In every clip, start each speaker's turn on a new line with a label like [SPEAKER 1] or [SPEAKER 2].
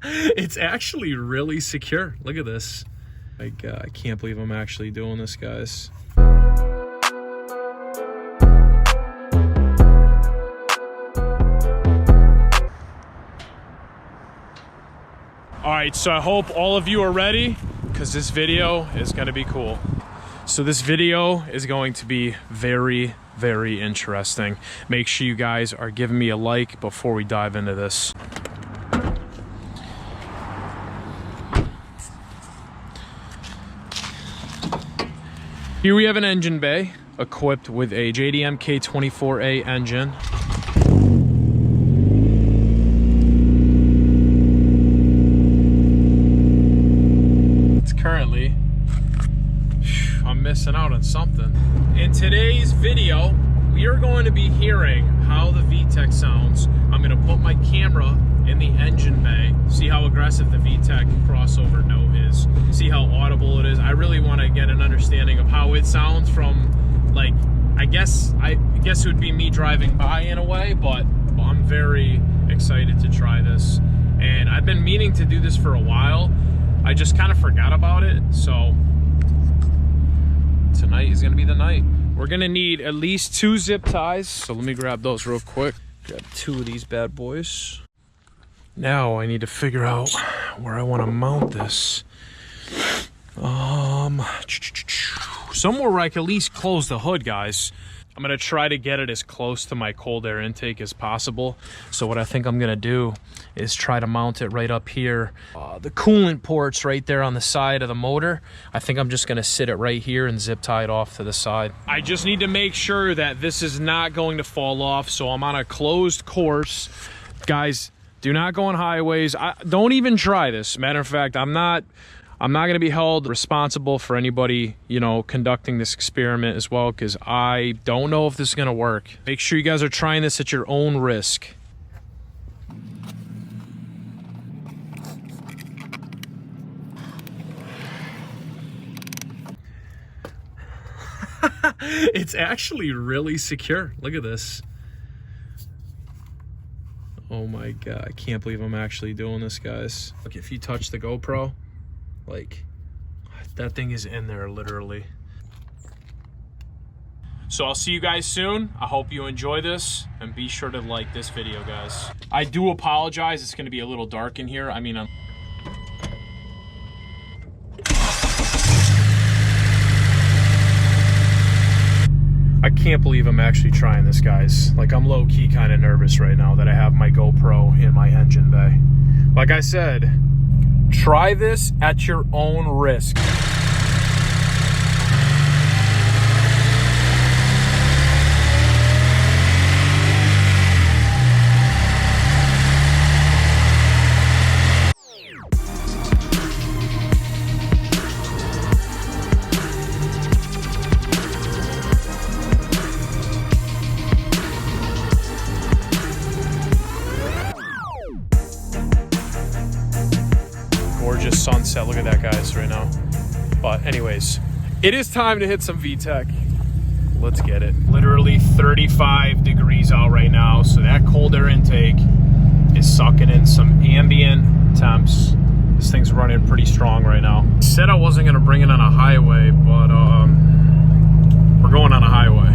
[SPEAKER 1] It's actually really secure. Look at this. Like, I can't believe I'm actually doing this, guys. All right, so I hope all of you are ready because this video is gonna be cool. So this video is going to be very, very interesting. Make sure you guys are giving me a like before we dive into this. Here we have an engine bay equipped with a JDM K24A engine. It's currently, I'm missing out on something. In today's video, we are going to be hearing how the VTEC sounds. I'm going to put my camera in the engine bay, see how aggressive the VTEC crossover note is, see how audible it is. I really want to get an understanding of how it sounds from, like, I guess it would be me driving by in a way, but I'm very excited to try this. And I've been meaning to do this for a while. I just kind of forgot about it, so tonight is gonna be the night. We're gonna need at least 2 zip ties, so let me grab those real quick. Grab 2 of these bad boys. Now I need to figure out where I want to mount this. Somewhere where I can at least close the hood, guys. I'm gonna try to get it as close to my cold air intake as possible. So what I think I'm gonna do is try to mount it right up here. The coolant port's right there on the side of the motor. I think I'm just gonna sit it right here and zip tie it off to the side. I just need to make sure that this is not going to fall off, so I'm on a closed course. Guys, do not go on highways. Don't even try this. Matter of fact, I'm not going to be held responsible for anybody, you know, conducting this experiment as well, because I don't know if this is going to work. Make sure you guys are trying this at your own risk. It's actually really secure. Look at this. Oh my God, I can't believe I'm actually doing this, guys. Look, if you touch the GoPro, like, that thing is in there, literally. So I'll see you guys soon. I hope you enjoy this, and be sure to like this video, guys. I do apologize, it's gonna be a little dark in here. I mean, I can't believe I'm actually trying this, guys. Like, I'm low-key kind of nervous right now that I have my GoPro in my engine bay. Like I said, try this at your own risk. Gorgeous sunset. Look at that, guys, right now. But anyways, it is time to hit some VTEC. Let's get it. Literally 35 degrees out right now, so that cold air intake is sucking in some ambient temps. This thing's running pretty strong right now. I said I wasn't gonna bring it on a highway, but we're going on a highway.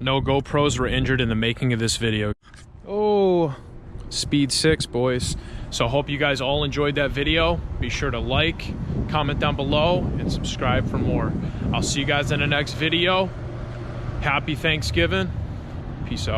[SPEAKER 1] No GoPros were injured in the making of this video. Oh, speed 6, boys. So I hope you guys all enjoyed that video. Be sure to like, comment down below, and subscribe for more. I'll see you guys in the next video. Happy Thanksgiving. Peace out.